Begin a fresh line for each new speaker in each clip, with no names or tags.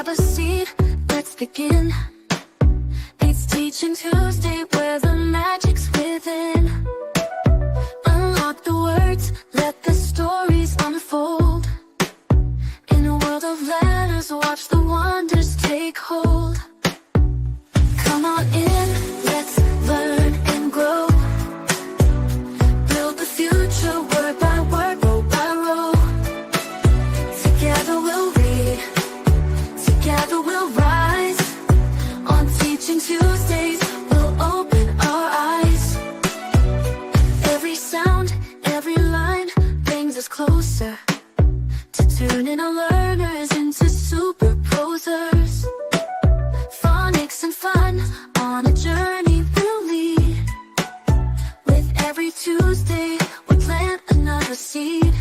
a seed, let's begin. It's Teaching Tuesday where the magic's within. Unlock the words, let the stories unfold. In a world of letters, watch the wonders take hold. Come on in, let's learn and grow. Build the future word by word, row by row. Together we'll read, together we'll rise. On Teaching Tuesdays, we'll open our eyes. Every sound, every line brings us closer to turning our learners into super prosers. Phonics and fun, on a journey we'll lead. With every Tuesday, we plant another seed.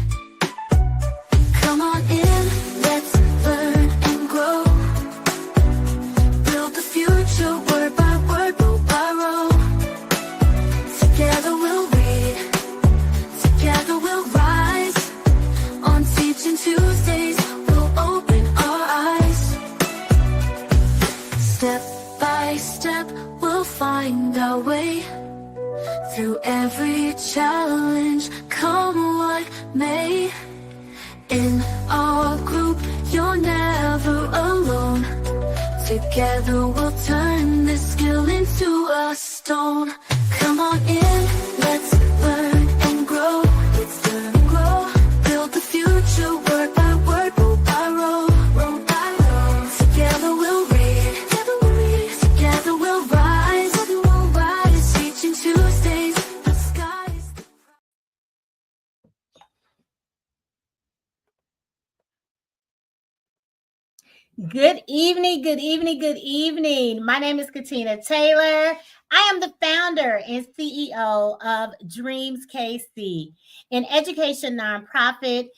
Come on in, let's learn and grow. Build the future word by word, row by row. Together we'll read, together we'll rise. On Teaching Tuesdays, we'll open our eyes. Step by step, we'll find our way. Through every challenge, come what may. In our group, you're never alone. Together we'll turn this skill into a stone. Come on in, let's learn and grow. Let's learn and grow. Build the future word by word, row by row, row by row. Together we'll read, together we'll read, together we'll rise, together we'll rise. Teaching Tuesdays, the skies.
Good evening, good evening, good evening. My name is Katina Taylor. I am the founder and CEO of Dreams KC, an education nonprofit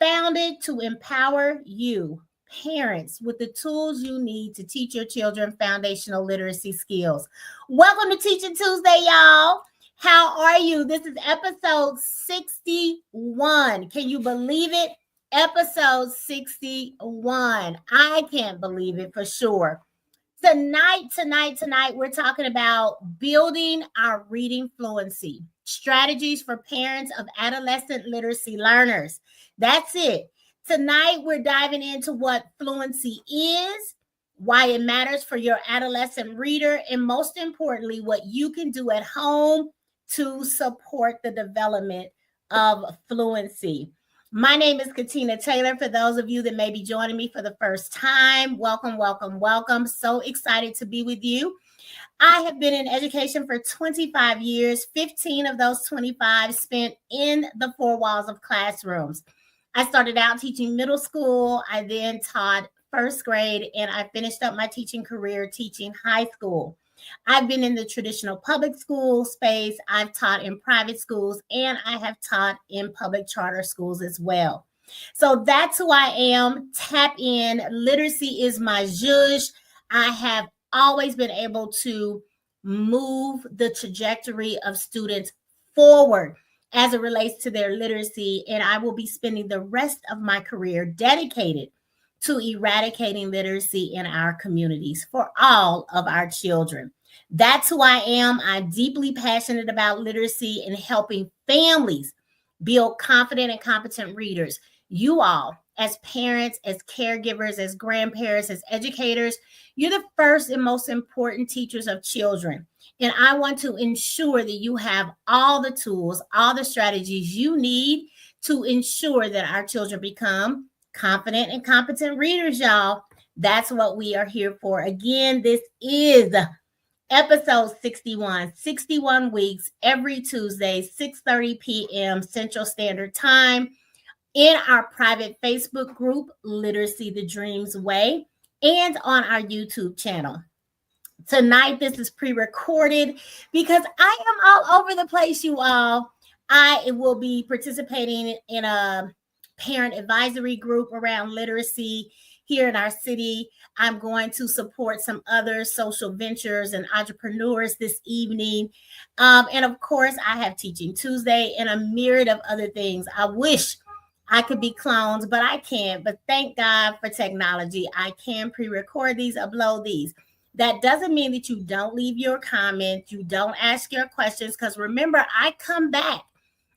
founded to empower you, parents, with the tools you need to teach your children foundational literacy skills. Welcome to Teaching Tuesday, y'all. How are you? This is episode 61. Can you believe it? Episode 61. I can't believe it for sure. Tonight, we're talking about building our reading fluency, strategies for parents of adolescent literacy learners. That's it. Tonight, we're diving into what fluency is, why it matters for your adolescent reader, and most importantly, what you can do at home to support the development of fluency. My name is Katina Taylor. For those of you that may be joining me for the first time, welcome, welcome, welcome. So excited to be with you. I have been in education for 25 years, 15 of those 25 spent in the four walls of classrooms. I started out teaching middle school. I then taught first grade, and I finished up my teaching career teaching high school. I've been in the traditional public school space. I've taught in private schools, and I have taught in public charter schools as well. So that's who I am. Tap in. Literacy is my zhuzh. I have always been able to move the trajectory of students forward as it relates to their literacy, and I will be spending the rest of my career dedicated to eradicating literacy in our communities for all of our children. That's who I am. I'm deeply passionate about literacy and helping families build confident and competent readers. You all, as parents, as caregivers, as grandparents, as educators, you're the first and most important teachers of children. And I want to ensure that you have all the tools, all the strategies you need to ensure that our children become confident and competent readers, y'all. That's what we are here for. Again, this is episode 61 weeks, every Tuesday, 6:30 p.m. Central Standard Time, in our private Facebook group, Literacy the Dreams Way, and on our YouTube channel. Tonight, this is pre-recorded because I am all over the place, you all. I will be participating in a parent advisory group around literacy here in our city. I'm going to support some other social ventures and entrepreneurs this evening. And of course, I have Teaching Tuesday and a myriad of other things. I wish I could be cloned, but I can't. But thank God for technology. I can pre-record these, upload these. That doesn't mean that you don't leave your comments, you don't ask your questions, because remember, I come back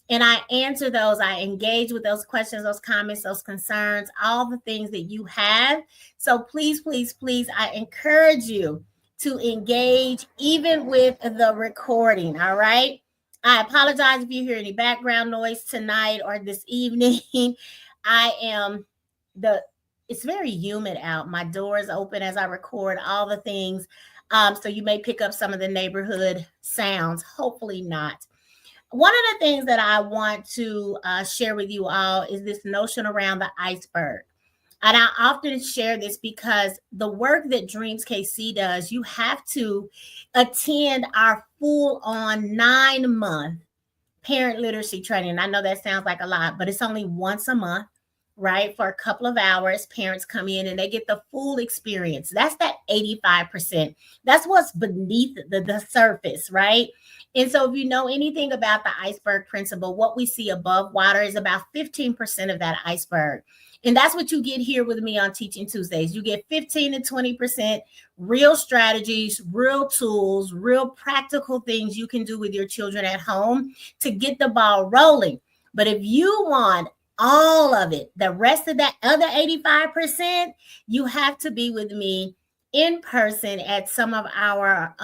and I answer those. I engage with those questions, those comments, those concerns, all the things that you have. So please, please, please, I encourage you to engage even with the recording. All right. I apologize if you hear any background noise tonight or this evening. I am it's very humid out. My door is open as I record all the things. So you may pick up some of the neighborhood sounds. Hopefully not. One of the things that I want to share with you all is this notion around the iceberg. And I often share this because the work that Dreams KC does, you have to attend our full on 9-month parent literacy training. I know that sounds like a lot, but it's only once a month, right? For a couple of hours, parents come in and they get the full experience. That's that 85%. That's what's beneath the surface, right? And so if you know anything about the iceberg principle, what we see above water is about 15% of that iceberg. And that's what you get here with me on Teaching Tuesdays. You get 15 to 20% real strategies, real tools, real practical things you can do with your children at home to get the ball rolling. But if you want all of it, the rest of that other 85%, you have to be with me in person at some of our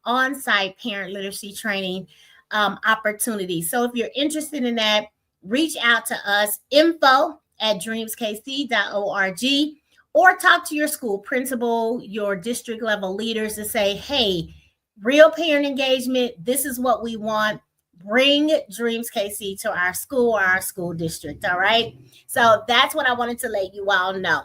on-site parent literacy training opportunities. So if you're interested in that, reach out to us, info@dreamskc.org, or talk to your school principal, your district level leaders to say, hey, real parent engagement, this is what we want. Bring Dreams KC to our school or our school district. All right. So that's what I wanted to let you all know.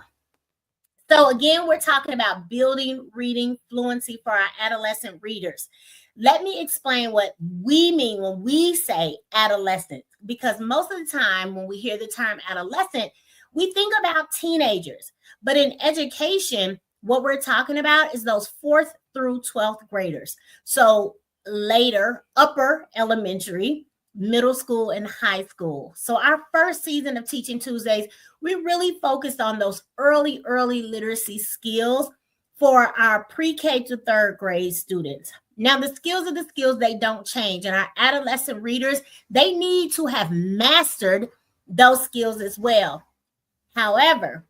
So again, we're talking about building reading fluency for our adolescent readers. Let me explain what we mean when we say adolescent, because most of the time when we hear the term adolescent, we think about teenagers. But in education, what we're talking about is those 4th through 12th graders. So later, upper elementary, middle school, and high school. So our first season of Teaching Tuesdays, we really focused on those early literacy skills for our pre-K to 3rd grade students. Now, the skills are the skills, they don't change. And our adolescent readers, they need to have mastered those skills as well. And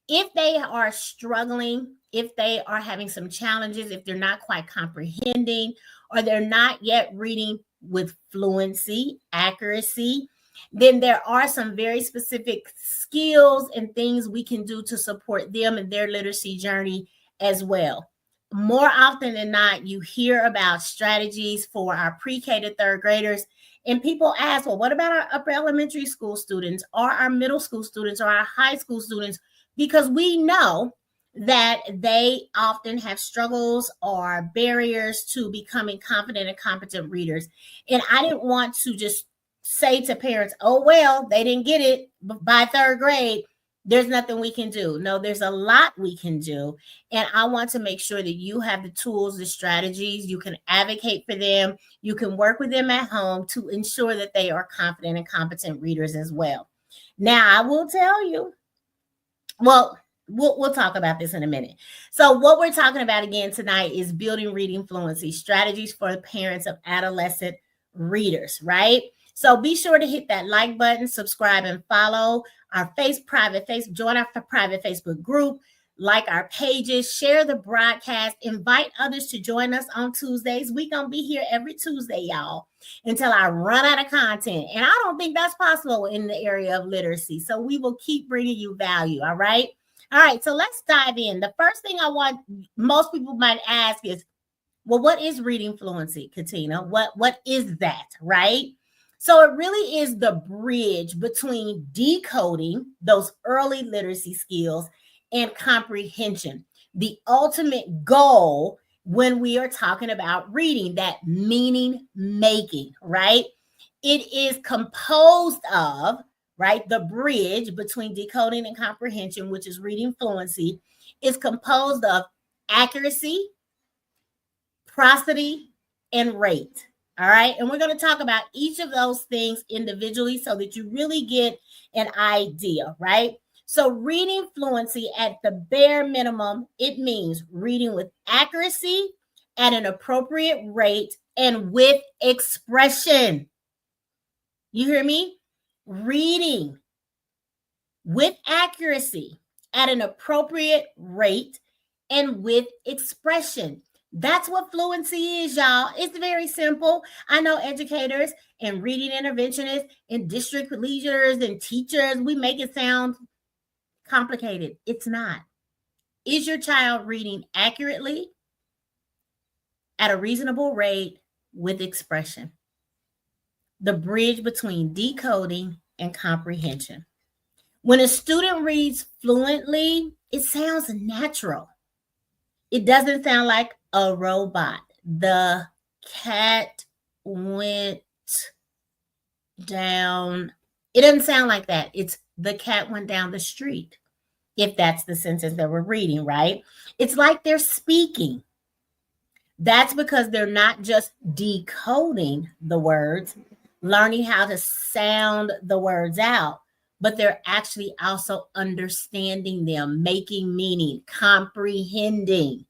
if they are struggling, if they are having some challenges, if they're not quite comprehending, or they're not yet reading with fluency, accuracy, then there are some very specific skills and things we can do to support them in their literacy journey as well. More often than not, you hear about strategies for our pre-K to 3rd graders, and people ask, well, what about our upper elementary school students or our middle school students or our high school students? Because we know that they often have struggles or barriers to becoming confident and competent readers. And I didn't want to just say to parents, oh, well, they didn't get it by 3rd grade. There's nothing we can do. No, there's a lot we can do. And I want to make sure that you have the tools, the strategies, you can advocate for them, you can work with them at home to ensure that they are confident and competent readers as well. Now, I will tell you, well, we'll talk about this in a minute. So what we're talking about again tonight is building reading fluency, strategies for the parents of adolescent readers, right? So be sure to hit that like button, subscribe, and follow our join our private Facebook group, like our pages, share the broadcast, invite others to join us on Tuesdays. We're going to be here every Tuesday, y'all, until I run out of content. And I don't think that's possible in the area of literacy. So we will keep bringing you value, all right? All right, so let's dive in. The first thing I want, most people might ask is, well, what is reading fluency, Katina? What is that, right? So it really is the bridge between decoding those early literacy skills and comprehension. The ultimate goal when we are talking about reading, that meaning making, right? It is composed of, right, the bridge between decoding and comprehension, which is reading fluency, is composed of accuracy, prosody, and rate. All right. And we're going to talk about each of those things individually so that you really get an idea, right? So reading fluency at the bare minimum, it means reading with accuracy at an appropriate rate and with expression. You hear me? Reading with accuracy at an appropriate rate and with expression. That's what fluency is, y'all. It's very simple. I know educators and reading interventionists and district leaders and teachers, we make it sound complicated. It's not. Is your child reading accurately at a reasonable rate with expression? The bridge between decoding and comprehension. When a student reads fluently, it sounds natural. It doesn't sound like a robot. The cat went down. It doesn't sound like that. It's the cat went down the street, if that's the sentence that we're reading, right? It's like they're speaking. That's because they're not just decoding the words, learning how to sound the words out, but they're actually also understanding them, making meaning, comprehending,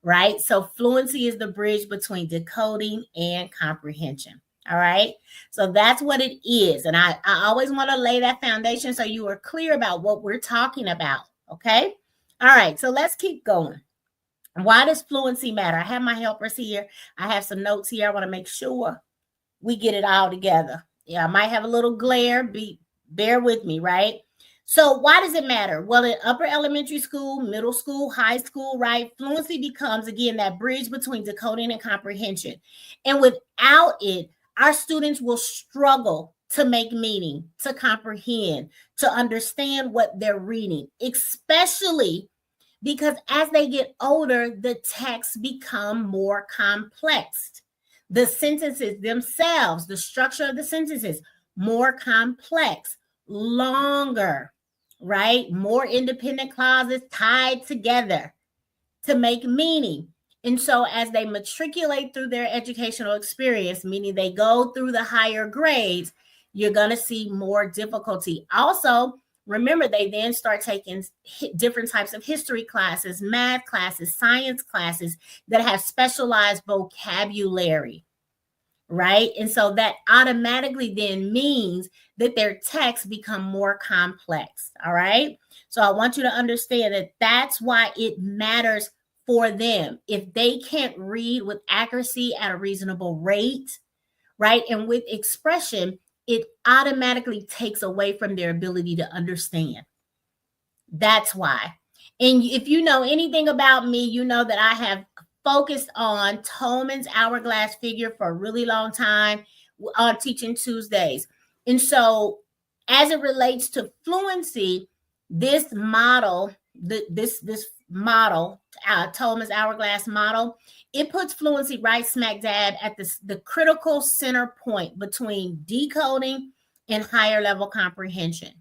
right? So fluency is the bridge between decoding and comprehension. All right. So that's what it is. And I always want to lay that foundation so you are clear about what we're talking about. Okay. All right. So let's keep going. Why does fluency matter? I have my helpers here. I have some notes here. I want to make sure we get it all together. Yeah, I might have a little glare. Bear with me, right? So why does it matter? Well, in upper elementary school, middle school, high school, right? Fluency becomes, again, that bridge between decoding and comprehension. And without it, our students will struggle to make meaning, to comprehend, to understand what they're reading, especially because as they get older, the texts become more complex. The sentences themselves, the structure of the sentences, more complex, longer, right? More independent clauses tied together to make meaning. And so as they matriculate through their educational experience, meaning they go through the higher grades, you're going to see more difficulty. Also, remember, they then start taking different types of history classes, math classes, science classes that have specialized vocabulary, right? And so that automatically then means that their texts become more complex, all right? So I want you to understand that that's why it matters for them. If they can't read with accuracy at a reasonable rate, right, and with expression, it automatically takes away from their ability to understand. That's why. And if you know anything about me, you know that I have focused on Tolman's hourglass figure for a really long time on Teaching Tuesdays. And so as it relates to fluency, this model, this model, Tolman's hourglass model, it puts fluency right smack dab at the critical center point between decoding and higher level comprehension,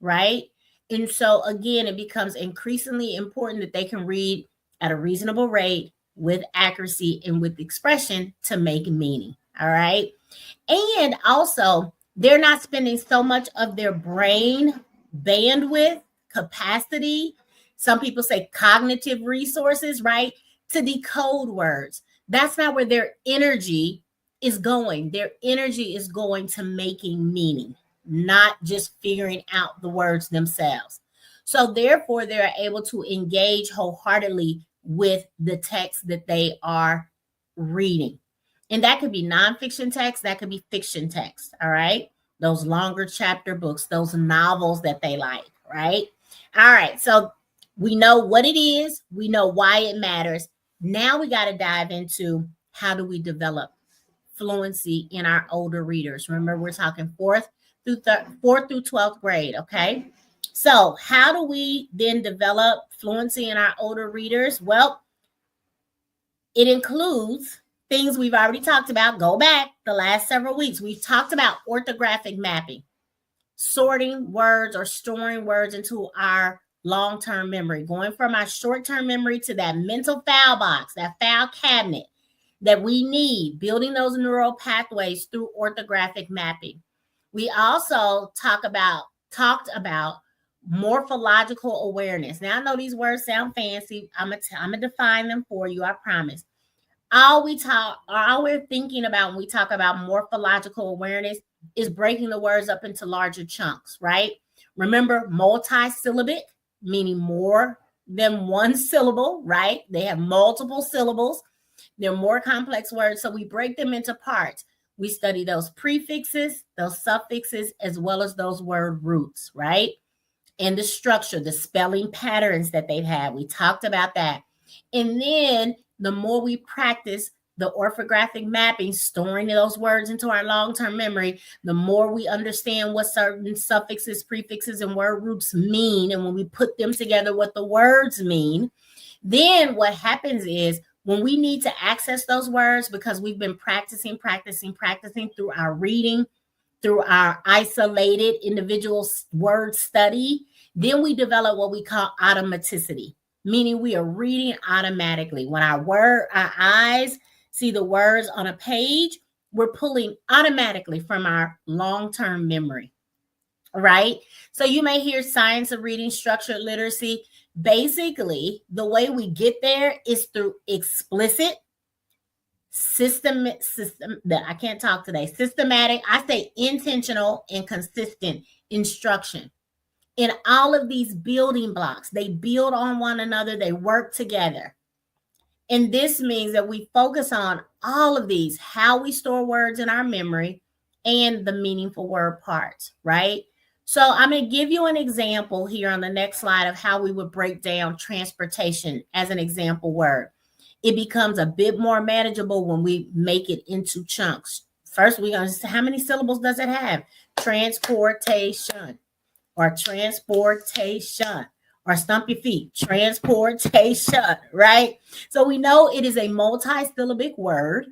right? And so again, it becomes increasingly important that they can read at a reasonable rate with accuracy and with expression to make meaning, all right? And also, they're not spending so much of their brain bandwidth, capacity, some people say cognitive resources, right, to decode words. That's not where their energy is going. Their energy is going to making meaning, not just figuring out the words themselves. So therefore, they're able to engage wholeheartedly with the text that they are reading. And that could be nonfiction text, that could be fiction text, all right? Those longer chapter books, those novels that they like, right? All right, so we know what it is. We know why it matters. Now we got to dive into how do we develop fluency in our older readers. Remember, we're talking fourth through 12th grade, okay? So how do we then develop fluency in our older readers? Well, it includes things we've already talked about. Go back the last several weeks. We've talked about orthographic mapping, sorting words or storing words into our long-term memory, going from our short-term memory to that mental file box, that file cabinet. that we need, building those neural pathways through orthographic mapping. We also talked about morphological awareness. Now I know these words sound fancy. I'm gonna define them for you, I promise. All we're thinking about when we talk about morphological awareness is breaking the words up into larger chunks, right? Remember, multisyllabic, meaning more than one syllable, right? They have multiple syllables. They're more complex words, so we break them into parts. We study those prefixes, those suffixes, as well as those word roots, right? And the structure, the spelling patterns that they've had. We talked about that. And then the more we practice the orthographic mapping, storing those words into our long-term memory, the more we understand what certain suffixes, prefixes, and word roots mean. And when we put them together, what the words mean, then what happens is when we need to access those words, because we've been practicing through our reading, through our isolated individual word study, then we develop what we call automaticity, meaning we are reading automatically. When our eyes see the words on a page, we're pulling automatically from our long-term memory, right? So you may hear science of reading, structured literacy. Basically, the way we get there is through explicit, systematic, I say intentional and consistent instruction. In all of these building blocks, they build on one another, they work together. And this means that we focus on all of these, how we store words in our memory and the meaningful word parts, right? So I'm going to give you an example here on the next slide of how we would break down transportation as an example word. It becomes a bit more manageable when we make it into chunks. First, we're going to say, how many syllables does it have? Transportation, or transportation, or stump your feet, transportation, right? So we know it is a multi-syllabic word.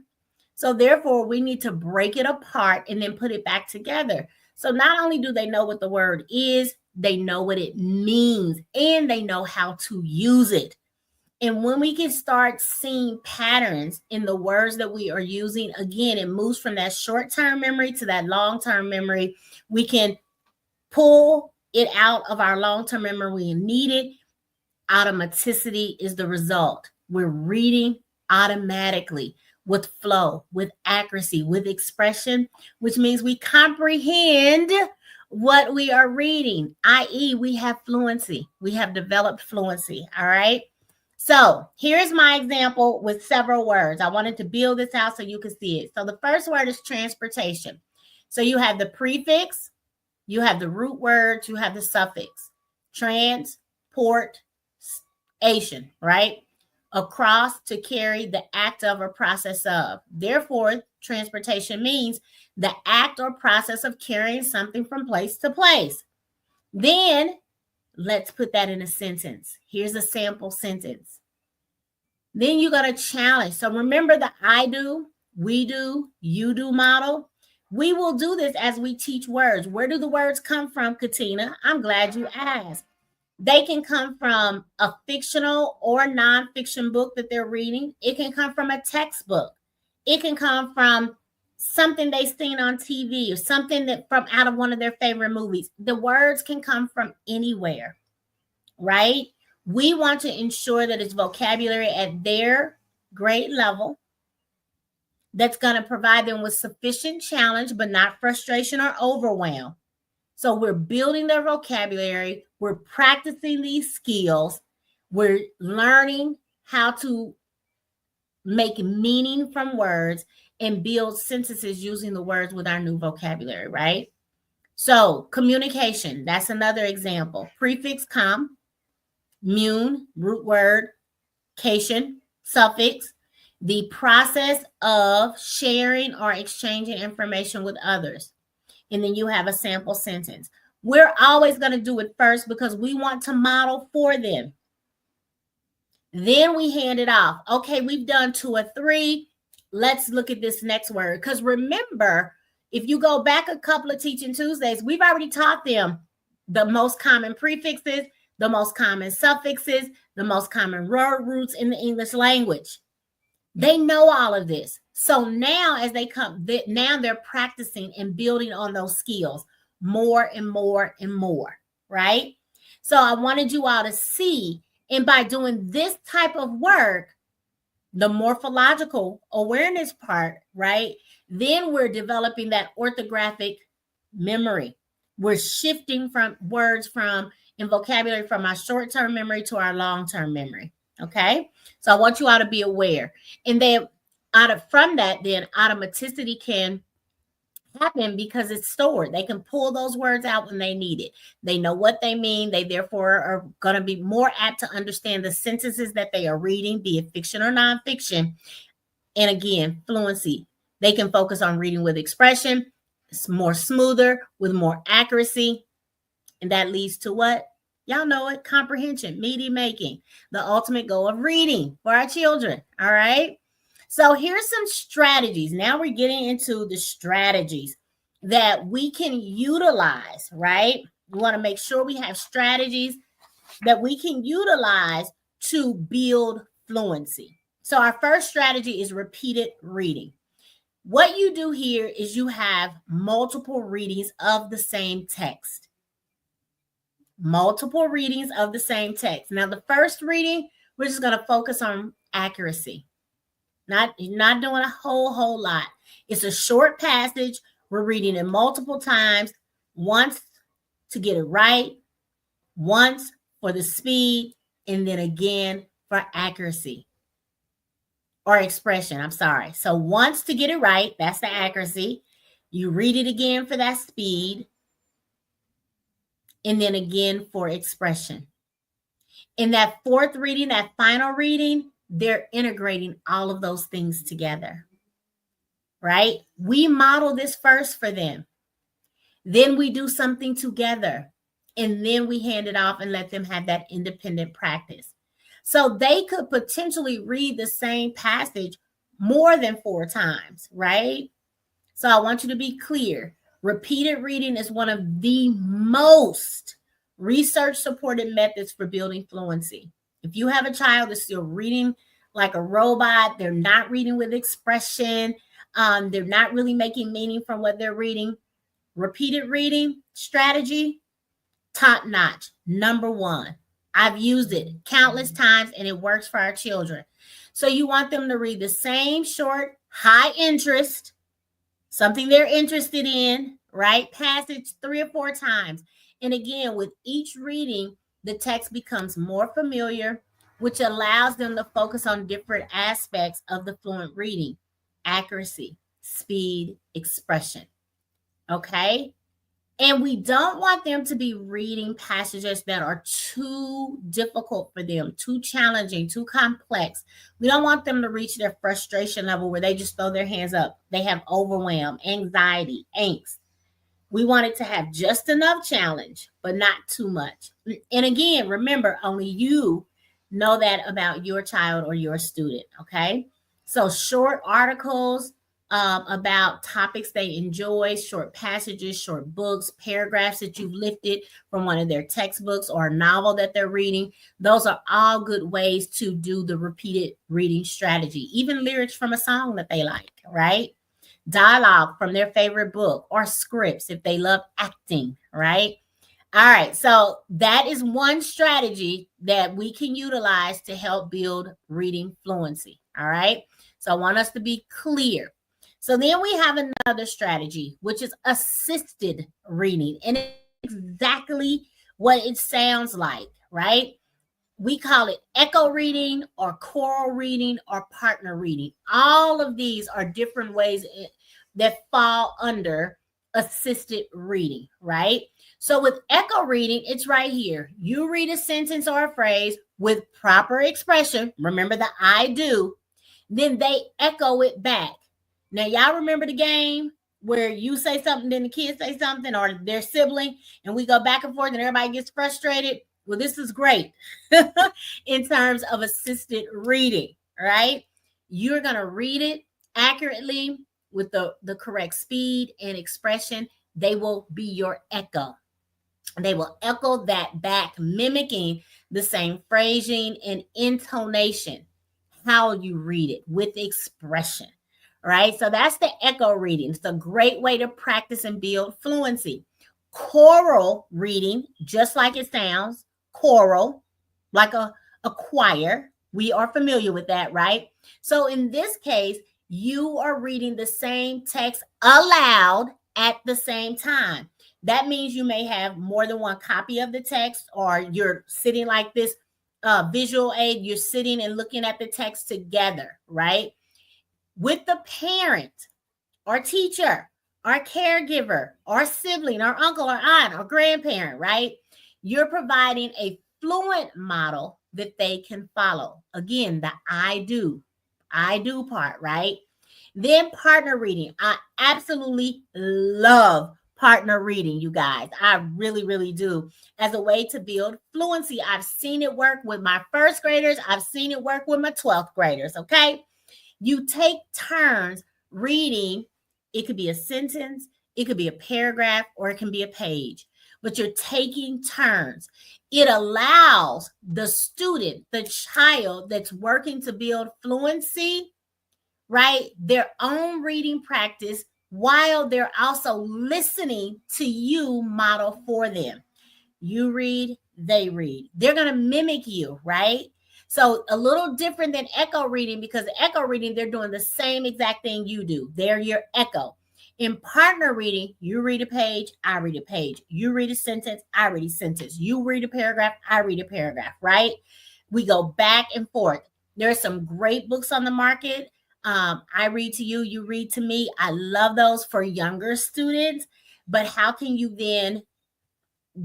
So therefore, we need to break it apart and then put it back together. So not only do they know what the word is, they know what it means, and they know how to use it. And when we can start seeing patterns in the words that we are using, again, it moves from that short-term memory to that long-term memory. We can pull it out of our long-term memory when we need it. Automaticity is the result. We're reading automatically with flow, with accuracy, with expression, which means we comprehend what we are reading, i.e., we have fluency. We have developed fluency, all right? So here's my example with several words. I wanted to build this out so you can see it. So the first word is transportation. So you have the prefix, you have the root words, you have the suffix. Transportation, right? Across, to carry, the act of or process of. Therefore, transportation means the act or process of carrying something from place to place. Then let's put that in a sentence. Here's a sample sentence. Then you got to challenge. So remember the I do, we do, you do model. We will do this as we teach words. Where do the words come from, Katina? I'm glad you asked. They can come from a fictional or nonfiction book that they're reading. It can come from a textbook. It can come from something they've seen on TV or something that from out of one of their favorite movies. The words can come from anywhere, right? We want to ensure that it's vocabulary at their grade level that's going to provide them with sufficient challenge, but not frustration or overwhelm. So we're building their vocabulary. We're practicing these skills. We're learning how to make meaning from words and build sentences using the words with our new vocabulary, right? So communication, that's another example. Prefix com, mun, root word, cation, suffix, the process of sharing or exchanging information with others. And then you have a sample sentence. We're always going to do it first because we want to model for them. Then we hand it off. Okay, we've done 2 or 3. Let's look at this next word. Because remember, if you go back a couple of Teaching Tuesdays, we've already taught them the most common prefixes, the most common suffixes, the most common word roots in the English language. They know all of this. So now as they come, now they're practicing and building on those skills more and more and more, right? So I wanted you all to see, and by doing this type of work, the morphological awareness part, right? Then we're developing that orthographic memory. We're shifting from words from in vocabulary from our short-term memory to our long-term memory. Okay. So I want you all to be aware. And then from that, then automaticity can happen because it's stored. They can pull those words out when they need it. They know what they mean. They therefore are going to be more apt to understand the sentences that they are reading, be it fiction or nonfiction. And again, fluency. They can focus on reading with expression. It's more smoother with more accuracy. And that leads to what? Y'all know it, comprehension, meaning making, the ultimate goal of reading for our children. All right. So here's some strategies. Now we're getting into the strategies that we can utilize, right? We want to make sure we have strategies that we can utilize to build fluency. So our first strategy is repeated reading. What you do here is you have multiple readings of the same text. Multiple readings of the same text. Now, the first reading, we're just going to focus on accuracy. Not doing a whole lot. It's a short passage. We're reading it multiple times, once to get it right, once for the speed, and then again for accuracy or expression. I'm sorry. So once to get it right, that's the accuracy. You read it again for that speed, and then again for expression. In that fourth reading, that final reading, they're integrating all of those things together, right? We model this first for them. Then we do something together, and then we hand it off and let them have that independent practice. So they could potentially read the same passage more than 4 times, right? So I want you to be clear. Repeated reading is one of the most research-supported methods for building fluency. If you have a child that's still reading like a robot, they're not reading with expression, they're not really making meaning from what they're reading, repeated reading strategy, top notch, number 1. I've used it countless times and it works for our children. So you want them to read the same short, high interest, something they're interested in, right? Passage 3 or 4 times. And again, with each reading, the text becomes more familiar, which allows them to focus on different aspects of the fluent reading: accuracy, speed, expression. Okay? And we don't want them to be reading passages that are too difficult for them, too challenging, too complex. We don't want them to reach their frustration level where they just throw their hands up. They have overwhelm, anxiety, angst. We want it to have just enough challenge, but not too much. And again, remember, only you know that about your child or your student, okay? So short articles about topics they enjoy, short passages, short books, paragraphs that you've lifted from one of their textbooks or a novel that they're reading. Those are all good ways to do the repeated reading strategy. Even lyrics from a song that they like, right? Dialogue from their favorite book, or scripts if they love acting, right? All right, so that is one strategy that we can utilize to help build reading fluency. All right, so I want us to be clear. So then we have another strategy, which is assisted reading, and it's exactly what it sounds like, right? We call it echo reading or choral reading or partner reading. All of these are different ways that fall under assisted reading, right? So with echo reading, it's right here. You read a sentence or a phrase with proper expression. Remember the I do. Then they echo it back. Now, y'all remember the game where you say something, then the kids say something, or their sibling, and we go back and forth and everybody gets frustrated? Well, this is great in terms of assisted reading, right? You're going to read it accurately with the correct speed and expression. They will be your echo. They will echo that back, mimicking the same phrasing and intonation. how you read it with expression. Right? So that's the echo reading. It's a great way to practice and build fluency. Choral reading, just like it sounds, choral, like a choir. We are familiar with that, right? So in this case, you are reading the same text aloud at the same time. That means you may have more than one copy of the text, or you're sitting like this visual aid, you're sitting and looking at the text together, right? With the parent or teacher or caregiver or sibling or uncle or aunt or grandparent, right? You're providing a fluent model that they can follow. Again, the I do part, right? Then partner reading. I absolutely love partner reading, you guys. I really, really do. As a way to build fluency, I've seen it work with my first graders. I've seen it work with my 12th graders, okay? You take turns reading. It could be a sentence, it could be a paragraph, or it can be a page, but you're taking turns. It allows the student, the child that's working to build fluency, right, their own reading practice while they're also listening to you model for them. You read, they read. They're going to mimic you, right? So a little different than echo reading, because echo reading, they're doing the same exact thing you do. They're your echo. In partner reading, you read a page, I read a page. You read a sentence, I read a sentence. You read a paragraph, I read a paragraph, right? We go back and forth. There are some great books on the market. I read to you, you read to me. I love those for younger students. But how can you then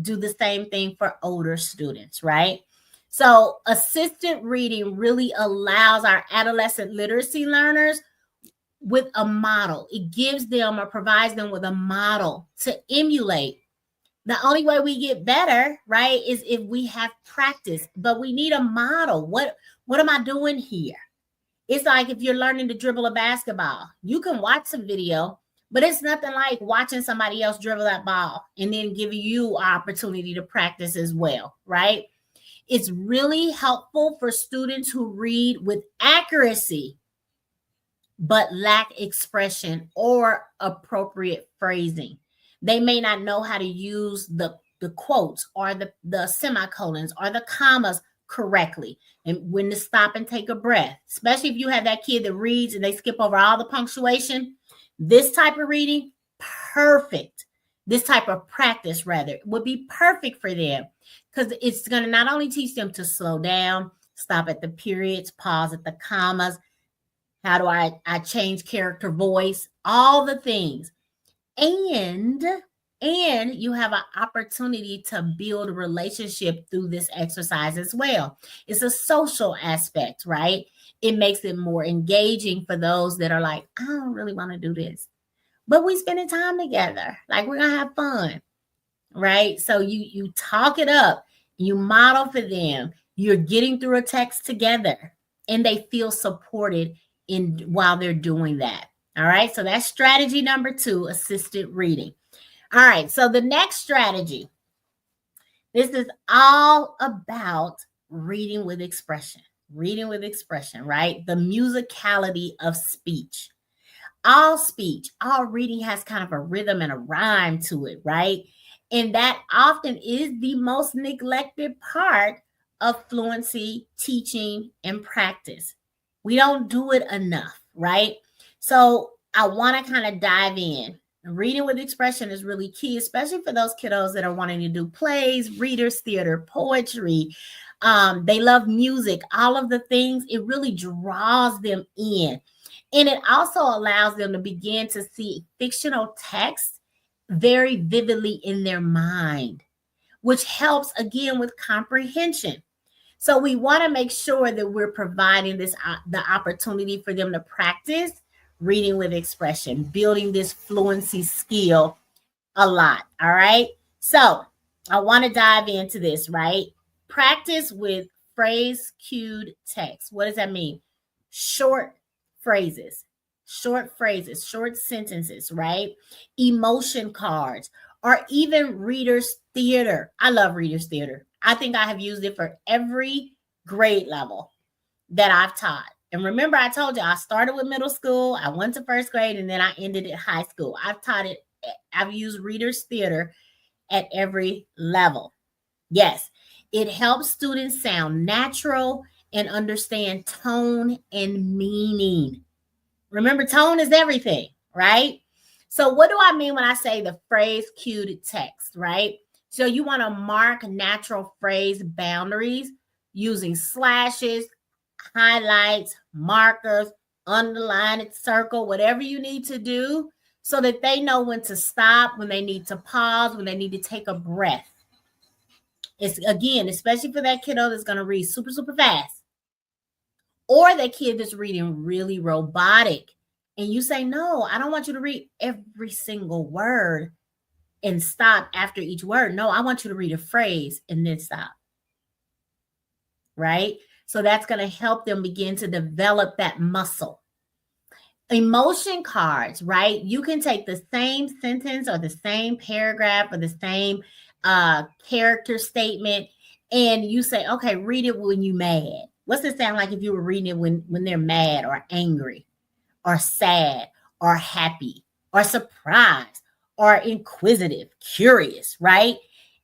do the same thing for older students, right? So assistant reading really allows our adolescent literacy learners with a model. It gives them or provides them with a model to emulate. The only way we get better, right, is if we have practice, but we need a model. What am I doing here? It's like if you're learning to dribble a basketball, you can watch some video, but it's nothing like watching somebody else dribble that ball and then giving you an opportunity to practice as well, right? It's really helpful for students who read with accuracy but lack expression or appropriate phrasing. They may not know how to use the quotes or the semicolons or the commas correctly, and when to stop and take a breath, especially if you have that kid that reads and they skip over all the punctuation. This type of reading, perfect. This type of practice, rather, would be perfect for them, because it's going to not only teach them to slow down, stop at the periods, pause at the commas. How do I change character voice? All the things. And you have an opportunity to build a relationship through this exercise as well. It's a social aspect, right? It makes it more engaging for those that are like, I don't really want to do this, but we spending time together. Like, we're going to have fun, right? So you talk it up, you model for them. You're getting through a text together, and they feel supported while they're doing that. All right. So that's strategy number 2, assisted reading. All right. So the next strategy, this is all about reading with expression, right? The musicality of speech. All speech, all reading has kind of a rhythm and a rhyme to it, right? And that often is the most neglected part of fluency teaching and practice. We don't do it enough, right? So I want to kind of dive in. Reading with expression is really key, especially for those kiddos that are wanting to do plays, readers, theater, poetry. They love music, all of the things. It really draws them in. And it also allows them to begin to see fictional text very vividly in their mind, which helps, again, with comprehension. So we want to make sure that we're providing the opportunity for them to practice reading with expression, building this fluency skill a lot. All right. So I want to dive into this, right? Practice with phrase cued text. What does that mean? Short phrases, short sentences, right? Emotion cards, or even readers theater. I love readers theater. I think I have used it for every grade level that I've taught. And remember, I told you I started with middle school, I went to first grade, and then I ended at high school. I've used readers theater at every level. Yes, it helps students sound natural and understand tone and meaning. Remember, tone is everything, right? So what do I mean when I say the phrase cued text, right? So you want to mark natural phrase boundaries using slashes, highlights, markers, underline it, circle, whatever you need to do so that they know when to stop, when they need to pause, when they need to take a breath. It's again, especially for that kiddo that's going to read super, super fast, or that kid that's reading really robotic. And you say, no, I don't want you to read every single word and stop after each word. No, I want you to read a phrase and then stop. Right? So that's going to help them begin to develop that muscle. Emotion cards, right? You can take the same sentence or the same paragraph or the same character statement, and you say, okay, read it when you're mad. What's it sound like if you were reading it when they're mad or angry or sad or happy or surprised or inquisitive, curious, right?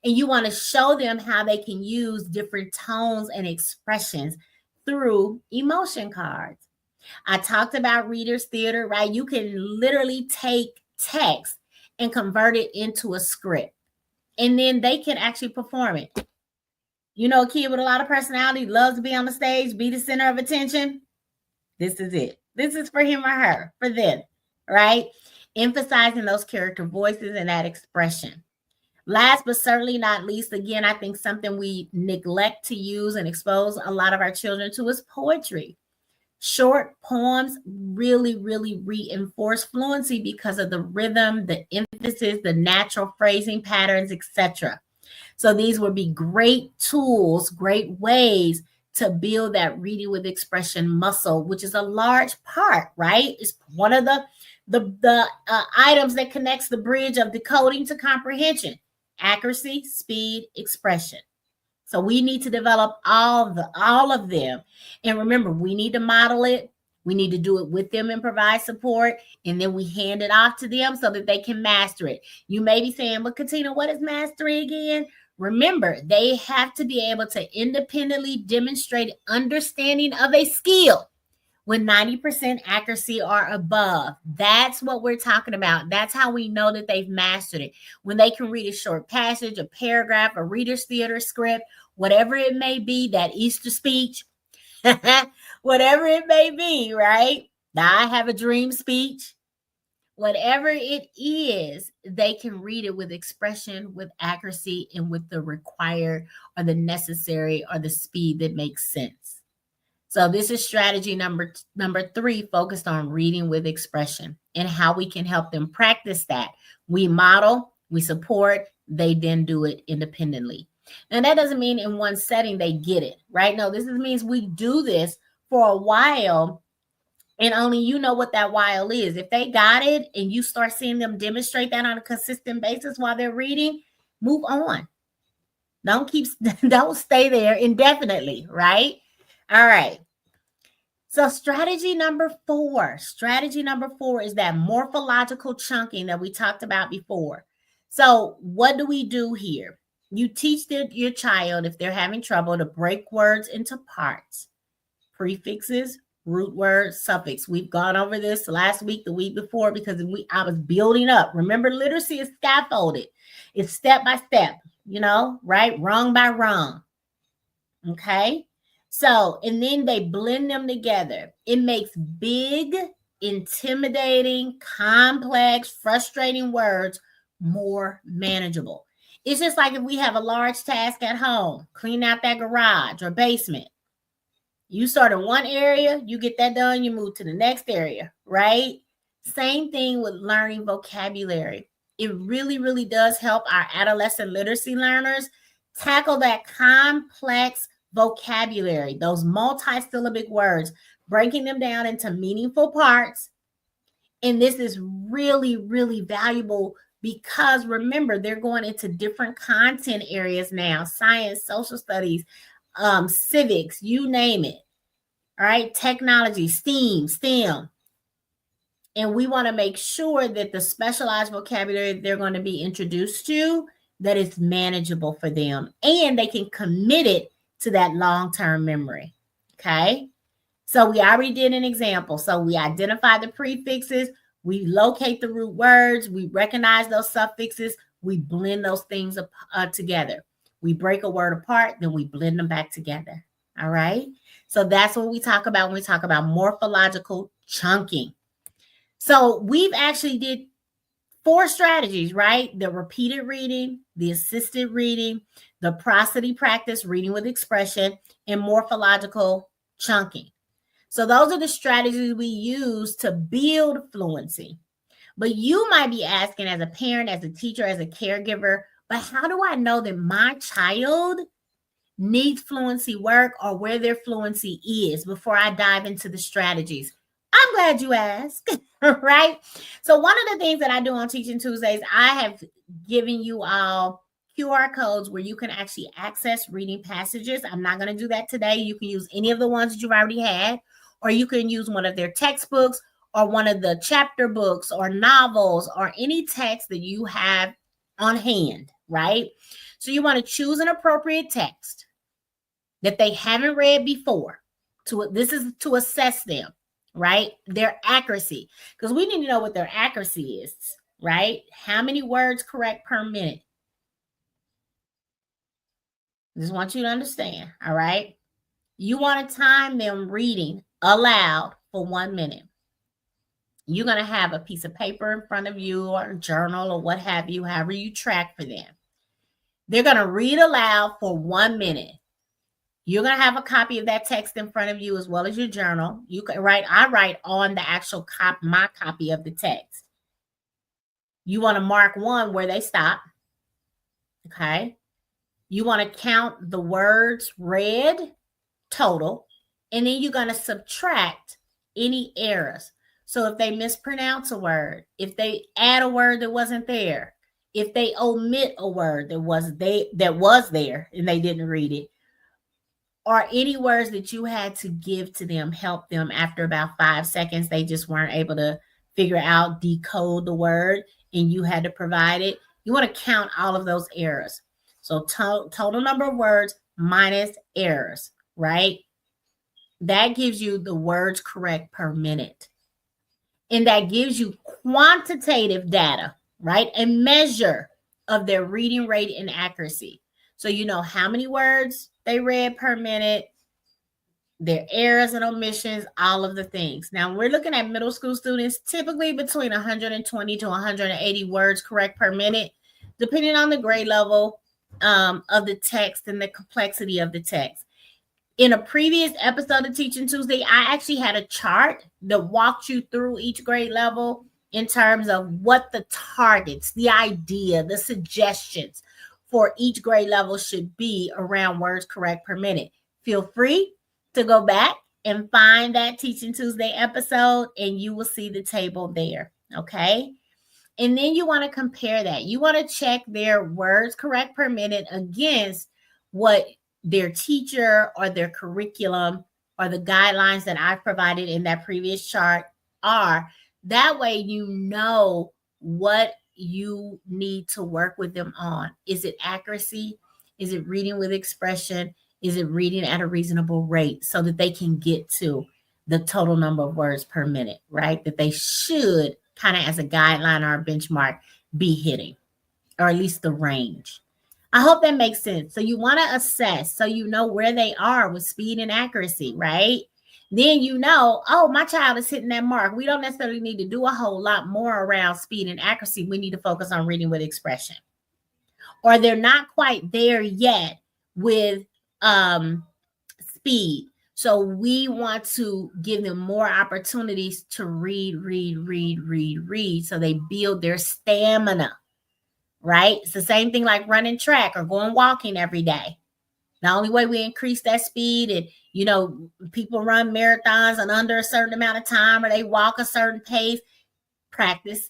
And you want to show them how they can use different tones and expressions through emotion cards. I talked about readers theater, right? You can literally take text and convert it into a script, and then they can actually perform it. You know, a kid with a lot of personality loves to be on the stage, be the center of attention. This is it. This is for him or her, for them, right? Emphasizing those character voices and that expression. Last but certainly not least, again, I think something we neglect to use and expose a lot of our children to is poetry. Short poems really, really reinforce fluency because of the rhythm, the emphasis, the natural phrasing patterns, etc. So these would be great tools, great ways to build that reading with expression muscle, which is a large part, right? It's one of the items that connects the bridge of decoding to comprehension: accuracy, speed, expression. So we need to develop all of them. And remember, we need to model it. We need to do it with them and provide support. And then we hand it off to them so that they can master it. You may be saying, but Katina, what is mastery again? Remember, they have to be able to independently demonstrate understanding of a skill with 90% accuracy or above. That's what we're talking about. That's how we know that they've mastered it. When they can read a short passage, a paragraph, a reader's theater script, whatever it may be, that Easter speech, whatever it may be, right? Now I have a dream speech. Whatever it is, they can read it with expression, with accuracy, and with the required or the necessary or the speed that makes sense. So this is strategy number 3, focused on reading with expression and how we can help them practice that. We model, we support, they then do it independently. And that doesn't mean in one setting they get it, right? No, this means we do this for a while, and only you know what that while is. If they got it and you start seeing them demonstrate that on a consistent basis while they're reading, move on. Don't stay there indefinitely, right? All right. So strategy number 4 is that morphological chunking that we talked about before. So what do we do here? You teach your child, if they're having trouble, to break words into parts: prefixes, root words, suffix. We've gone over this last week, the week before, because I was building up. Remember, literacy is scaffolded. It's step by step, right? Wrong by wrong. Okay. So, and then they blend them together. It makes big, intimidating, complex, frustrating words more manageable. It's just like if we have a large task at home, clean out that garage or basement. You start in one area, you get that done, you move to the next area, right? Same thing with learning vocabulary. It really, really does help our adolescent literacy learners tackle that complex vocabulary, those multi-syllabic words, breaking them down into meaningful parts. And this is really, really valuable because remember, they're going into different content areas now: science, social studies, civics, you name it. All right, technology, STEM. And we want to make sure that the specialized vocabulary they're going to be introduced to, that it's manageable for them and they can commit it to that long-term memory. Okay. So we already did an example. So we identify the prefixes, we locate the root words, we recognize those suffixes, we blend those things together. We break a word apart, then we blend them back together. All right. So that's what we talk about when we talk about morphological chunking. So we've actually did 4 strategies, right? The repeated reading, the assisted reading, the prosody practice, reading with expression, and morphological chunking. So those are the strategies we use to build fluency. But you might be asking as a parent, as a teacher, as a caregiver, but how do I know that my child needs fluency work or where their fluency is before I dive into the strategies? I'm glad you asked, right? So one of the things that I do on Teaching Tuesdays, I have given you all QR codes where you can actually access reading passages. I'm not going to do that today. You can use any of the ones that you've already had, or you can use one of their textbooks or one of the chapter books or novels or any text that you have on hand, right? So you want to choose an appropriate text that they haven't read before. This is to assess them, right? Their accuracy, because we need to know what their accuracy is, right? How many words correct per minute? Just want you to understand, all right? You want to time them reading aloud for 1 minute. You're going to have a piece of paper in front of you or a journal or what have you, however you track for them. They're going to read aloud for 1 minute. You're going to have a copy of that text in front of you as well as your journal. You can write, I write on the actual my copy of the text. You want to mark 1 where they stop. Okay. You want to count the words read total, and then you're going to subtract any errors. So if they mispronounce a word, if they add a word that wasn't there, if they omit a word that was there and they didn't read it, or any words that you had to give to them, help them after about 5 seconds, they just weren't able to figure out, decode the word, and you had to provide it. You want to count all of those errors. So total number of words minus errors, right? That gives you the words correct per minute. And that gives you quantitative data, right? A measure of their reading rate and accuracy. So you know how many words they read per minute, their errors and omissions, all of the things. Now, we're looking at middle school students, typically between 120 to 180 words correct per minute, depending on the grade level of the text and the complexity of the text. In a previous episode of Teaching Tuesday, I actually had a chart that walked you through each grade level in terms of what the targets, the idea, the suggestions for each grade level should be around words correct per minute. Feel free to go back and find that Teaching Tuesday episode, and you will see the table there, okay? And then you want to compare that. You want to check their words correct per minute against what their teacher or their curriculum or the guidelines that I provided in that previous chart are. That way you know what you need to work with them on. Is it accuracy? Is it reading with expression? Is it reading at a reasonable rate so that they can get to the total number of words per minute, right? That they should kind of as a guideline or a benchmark be hitting, or at least the range. I hope that makes sense. So you want to assess so you know where they are with speed and accuracy, right? Then you know, oh, my child is hitting that mark. We don't necessarily need to do a whole lot more around speed and accuracy. We need to focus on reading with expression. Or they're not quite there yet with speed. So we want to give them more opportunities to read. So they build their stamina, right? It's the same thing like running track or going walking every day. The only way we increase that speed, and you know, people run marathons in under a certain amount of time, or they walk a certain pace. Practice.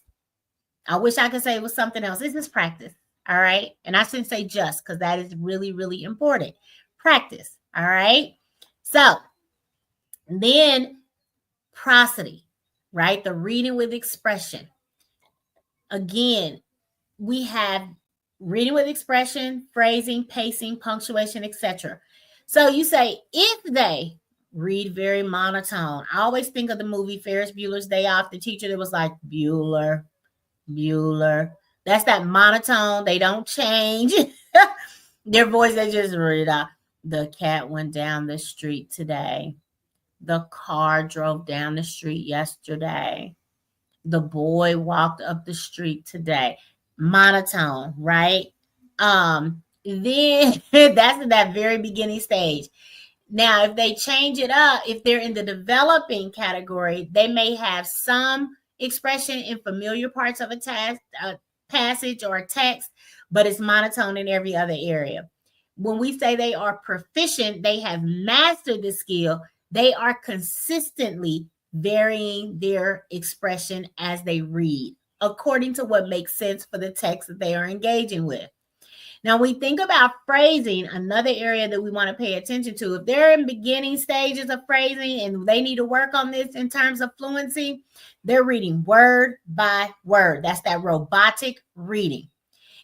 I wish I could say it was something else. This is practice. All right. And I shouldn't say just, because that is really, really important. Practice. All right. So And then prosody, right? The reading with expression. Again, we have reading with expression, phrasing, pacing, punctuation, etc. So you say, if they read very monotone. I always think of the movie Ferris Bueller's Day Off. The teacher that was like, Bueller, Bueller. That's that monotone. They don't change their voice. They just read it out. The cat went down the street today. The car drove down the street yesterday. The boy walked up the street today. Monotone, right? Then that's in that very beginning stage. Now, if they change it up, if they're in the developing category, they may have some expression in familiar parts of a passage or a text, but it's monotone in every other area. When we say they are proficient, they have mastered the skill, they are consistently varying their expression as they read, according to what makes sense for the text that they are engaging with. Now, we think about phrasing, another area that we want to pay attention to. If they're in beginning stages of phrasing and they need to work on this in terms of fluency, they're reading word by word. That's that robotic reading.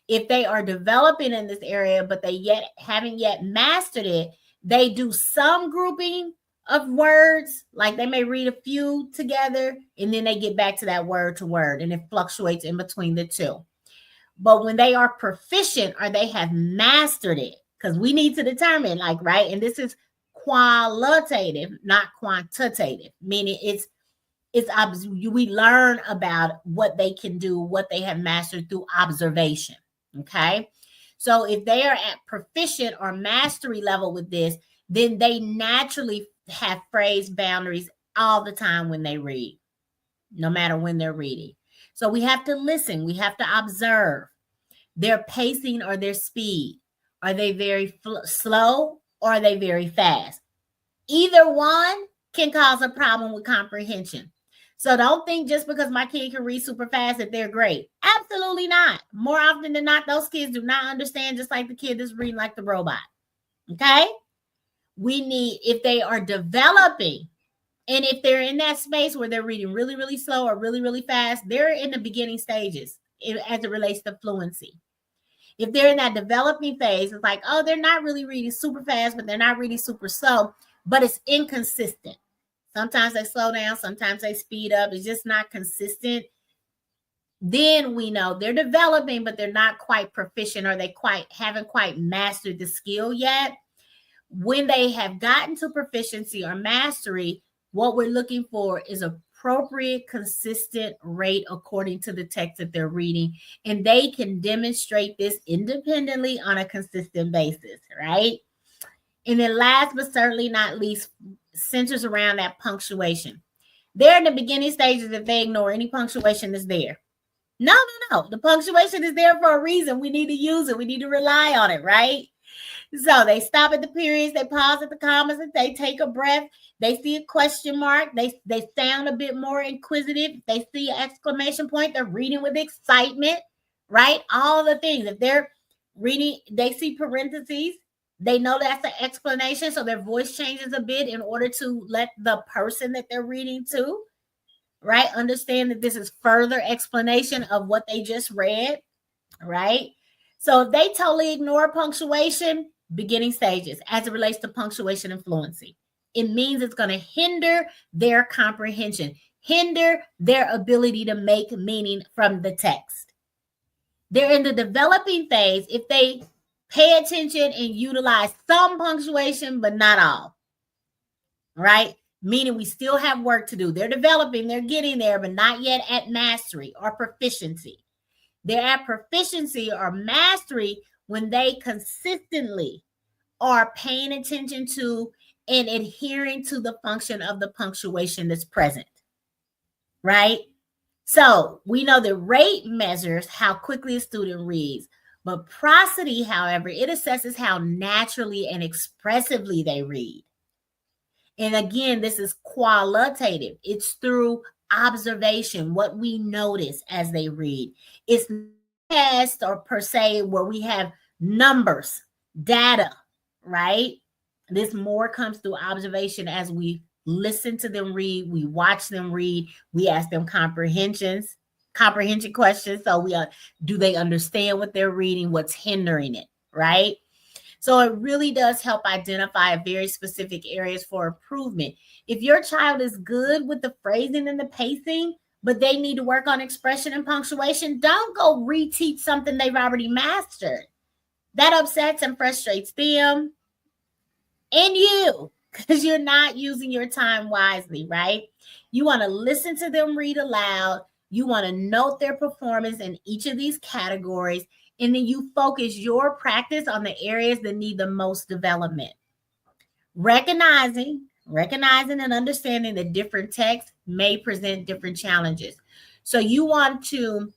If they are developing in this area, but they haven't yet mastered it, they do some grouping of words, like they may read a few together, and then they get back to that word to word, and it fluctuates in between the two. But when they are proficient or they have mastered it, because we need to determine, like, right? And this is qualitative, not quantitative, meaning we learn about what they can do, what they have mastered through observation. Okay. So if they are at proficient or mastery level with this, then they naturally have phrase boundaries all the time when they read, no matter when they're reading. So we have to listen. We have to observe their pacing or their speed. Are they very slow or are they very fast? Either one can cause a problem with comprehension. So don't think just because my kid can read super fast that they're great. Absolutely not. More often than not, those kids do not understand, just like the kid that's reading like the robot. Okay? We need, if they are developing, and if they're in that space where they're reading really, really slow or really, really fast, they're in the beginning stages as it relates to fluency. If they're in that developing phase, it's like, oh, they're not really reading super fast, but they're not reading super slow, but it's inconsistent. Sometimes they slow down, sometimes they speed up. It's just not consistent. Then we know they're developing, but they're not quite proficient, or they haven't quite mastered the skill yet. When they have gotten to proficiency or mastery, what we're looking for is appropriate, consistent rate according to the text that they're reading. And they can demonstrate this independently on a consistent basis, right? And then last but certainly not least, centers around that punctuation. They're in the beginning stages if they ignore any punctuation that's there. No. The punctuation is there for a reason. We need to use it. We need to rely on it, right? So they stop at the periods, they pause at the commas, and they take a breath. They see a question mark. They sound a bit more inquisitive. They see an exclamation point. They're reading with excitement, right? All the things. If they're reading, they see parentheses. They know that's an explanation, so their voice changes a bit in order to let the person that they're reading to, right, understand that this is further explanation of what they just read, right? So if they totally ignore punctuation, beginning stages, as it relates to punctuation and fluency, it means it's going to hinder their comprehension, hinder their ability to make meaning from the text. They're in the developing phase if they pay attention and utilize some punctuation, but not all, right? Meaning we still have work to do. They're developing, they're getting there, but not yet at mastery or proficiency. They're at proficiency or mastery when they consistently are paying attention to and adhering to the function of the punctuation that's present, right? So we know the rate measures how quickly a student reads, but prosody, however, it assesses how naturally and expressively they read. And again, this is qualitative. It's through observation, what we notice as they read. It's not test or per se where we have numbers, data, right? This more comes through observation as we listen to them read, we watch them read, we ask them comprehension questions. So do they understand what they're reading? What's hindering it, right? So it really does help identify very specific areas for improvement. If your child is good with the phrasing and the pacing, but they need to work on expression and punctuation, don't go reteach something they've already mastered. That upsets and frustrates them and you because you're not using your time wisely, right? You want to listen to them read aloud. You want to note their performance in each of these categories, and then you focus your practice on the areas that need the most development. Recognizing and understanding that different texts may present different challenges. So you want to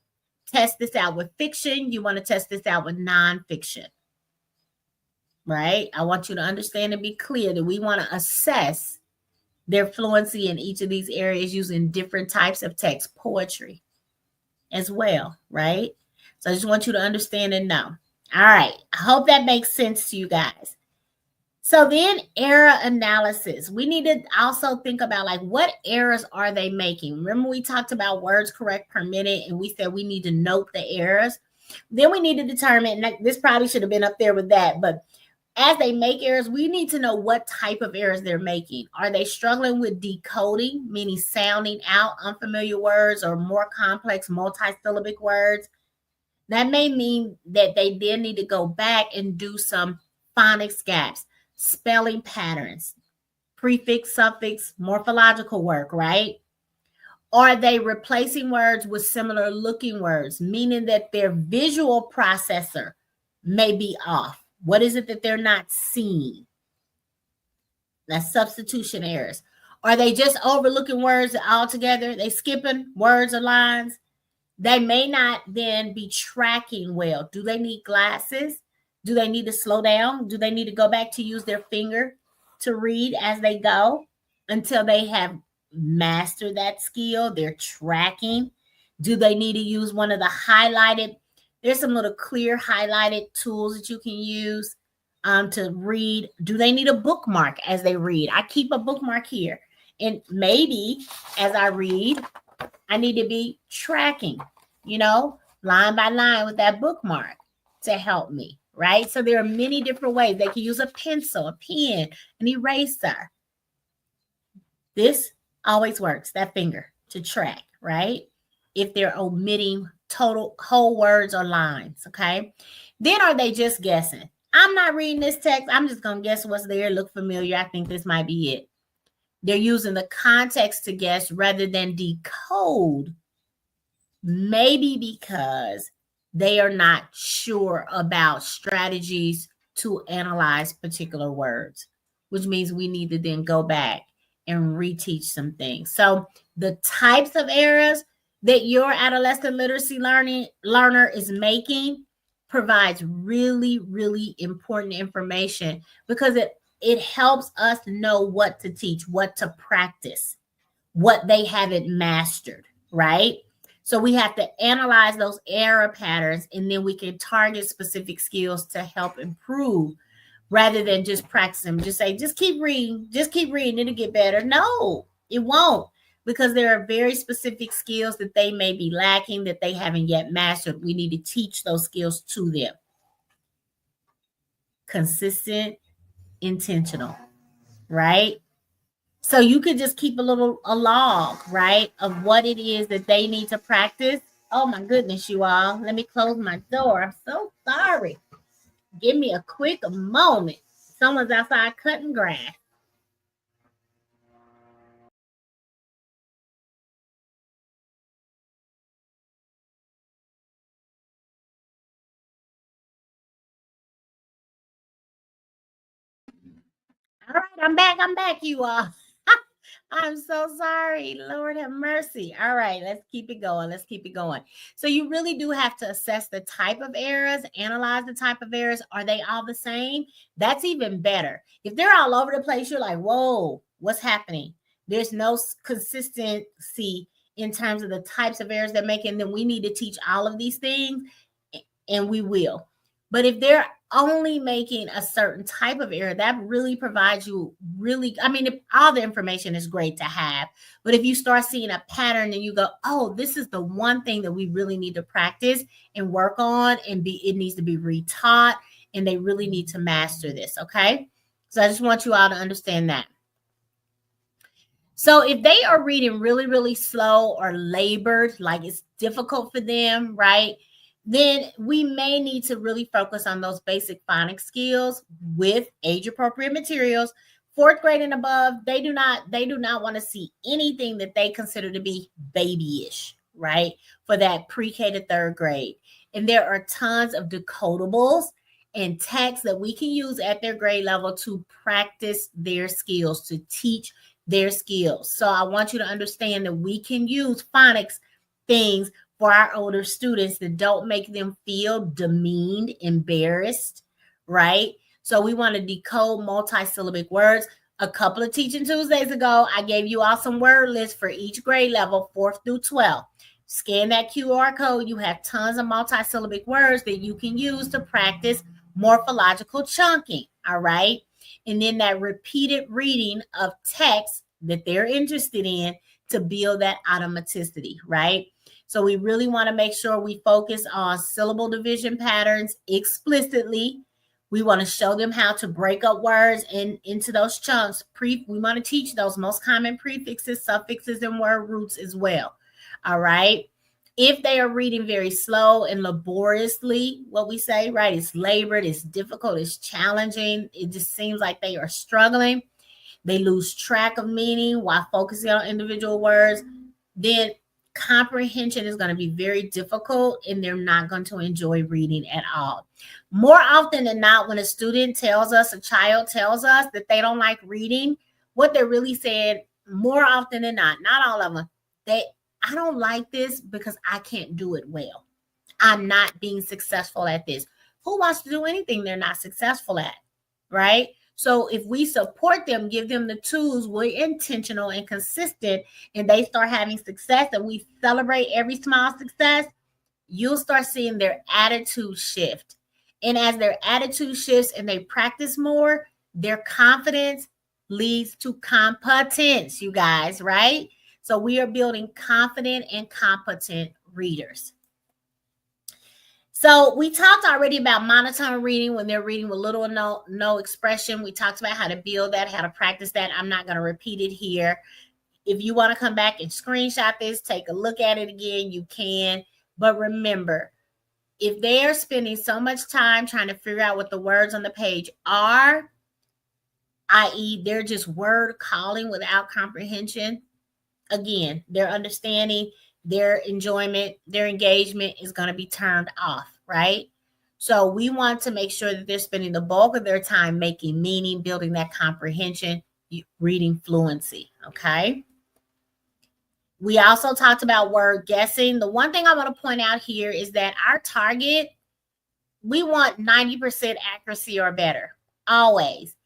test this out with fiction. You want to test this out with nonfiction, right? I want you to understand and be clear that we want to assess their fluency in each of these areas using different types of text, poetry as well, right? So I just want you to understand and know. All right. I hope that makes sense to you guys. So then error analysis. We need to also think about like what errors are they making? Remember we talked about words correct per minute and we said we need to note the errors. Then we need to determine, this probably should have been up there with that, but as they make errors, we need to know what type of errors they're making. Are they struggling with decoding, meaning sounding out unfamiliar words or more complex multisyllabic words? That may mean that they then need to go back and do some phonics gaps, spelling patterns, prefix, suffix, morphological work, right? Are they replacing words with similar looking words, meaning that their visual processor may be off? What is it that they're not seeing? That's substitution errors. Are they just overlooking words altogether? They skipping words or lines? They may not then be tracking well. Do they need glasses? Do they need to slow down? Do they need to go back to use their finger to read as they go until they have mastered that skill? They're tracking. Do they need to use one of the highlighted? There's some little clear highlighted tools that you can use to read. Do they need a bookmark as they read? I keep a bookmark here. And maybe as I read, I need to be tracking, line by line with that bookmark to help me, right? So there are many different ways. They can use a pencil, a pen, an eraser. This always works, that finger, to track, right? If they're omitting whole words or lines, okay? Then are they just guessing? I'm not reading this text. I'm just going to guess what's there, look familiar. I think this might be it. They're using the context to guess rather than decode, maybe because they are not sure about strategies to analyze particular words, which means we need to then go back and reteach some things. So the types of errors that your adolescent literacy learner is making provides really, really important information because it helps us know what to teach, what to practice, what they haven't mastered, right? So we have to analyze those error patterns and then we can target specific skills to help improve rather than just practice them. Just say, just keep reading, it'll get better. No, it won't, because there are very specific skills that they may be lacking that they haven't yet mastered. We need to teach those skills to them. Consistent, intentional, right? So you could just keep a log, right, of what it is that they need to practice. Oh my goodness, you all. Let me close my door. I'm so sorry. Give me a quick moment. Someone's outside cutting grass. All right, I'm back, you all. I'm so sorry. Lord have mercy. All right, let's keep it going. So you really do have to assess the type of errors, analyze the type of errors. Are they all the same? That's even better. If they're all over the place, you're like, whoa, what's happening? There's no consistency in terms of the types of errors they're making. Then we need to teach all of these things, and we will. But if they're only making a certain type of error, that really provides you all the information is great to have. But if you start seeing a pattern and you go, oh, this is the one thing that we really need to practice and work on, and it needs to be retaught, and they really need to master this. Okay. So I just want you all to understand that. So if they are reading really, really slow or labored, like it's difficult for them, right? Then we may need to really focus on those basic phonics skills with age appropriate materials. Fourth grade and above, they do not want to see anything that they consider to be babyish, right? For that pre-K to third grade. And there are tons of decodables and texts that we can use at their grade level to practice their skills, to teach their skills. So I want you to understand that we can use phonics things for our older students that don't make them feel demeaned, embarrassed, right? So we want to decode multi-syllabic words. A couple of Teaching Tuesdays ago, I gave you all some word lists for each grade level, 4th through 12th. Scan that QR code. You have tons of multi-syllabic words that you can use to practice morphological chunking, all right? And then that repeated reading of text that they're interested in to build that automaticity, right? So we really want to make sure we focus on syllable division patterns explicitly. We want to show them how to break up words into those chunks. We want to teach those most common prefixes, suffixes, and word roots as well. All right. If they are reading very slow and laboriously, what we say, right, it's labored, it's difficult, it's challenging, it just seems like they are struggling, they lose track of meaning while focusing on individual words, then comprehension is going to be very difficult and they're not going to enjoy reading at all. More often than not, when a child tells us that they don't like reading, what they're really saying, more often than not all of them, I don't like this because I can't do it well. I'm not being successful at this. Who wants to do anything they're not successful at, right? So if we support them, give them the tools, we're intentional and consistent, and they start having success, and we celebrate every small success, you'll start seeing their attitude shift. And as their attitude shifts and they practice more, their confidence leads to competence, you guys, right? So we are building confident and competent readers. So we talked already about monotone reading when they're reading with little or no expression. We talked about how to build that, how to practice that. I'm not going to repeat it here. If you want to come back and screenshot this, take a look at it again, you can. But remember, if they are spending so much time trying to figure out what the words on the page are, i.e., they're just word calling without comprehension, again, their understanding, their enjoyment, their engagement is going to be turned off, right? So we want to make sure that they're spending the bulk of their time making meaning, building that comprehension, reading fluency, okay? We also talked about word guessing. The one thing I want to point out here is that our target, we want 90% accuracy or better, always.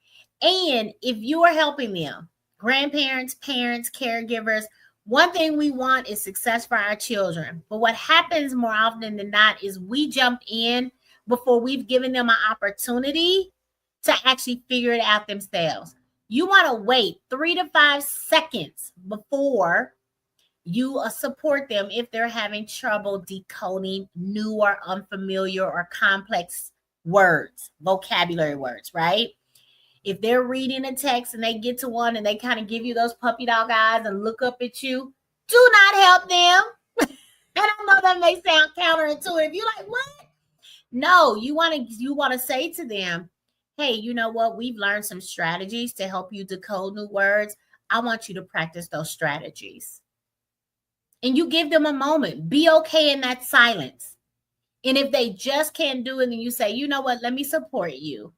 And if you are helping them, grandparents, parents, caregivers, one thing we want is success for our children. But what happens more often than not is we jump in before we've given them an opportunity to actually figure it out themselves. You want to wait 3 to 5 seconds before you support them if they're having trouble decoding new or unfamiliar or complex words, vocabulary words, right? If they're reading a text and they get to one and they kind of give you those puppy dog eyes and look up at you, do not help them. And I know that may sound counterintuitive. You're like, what? No, you want to say to them, hey, you know what? We've learned some strategies to help you decode new words. I want you to practice those strategies. And you give them a moment. Be okay in that silence. And if they just can't do it, then you say, you know what? Let me support you.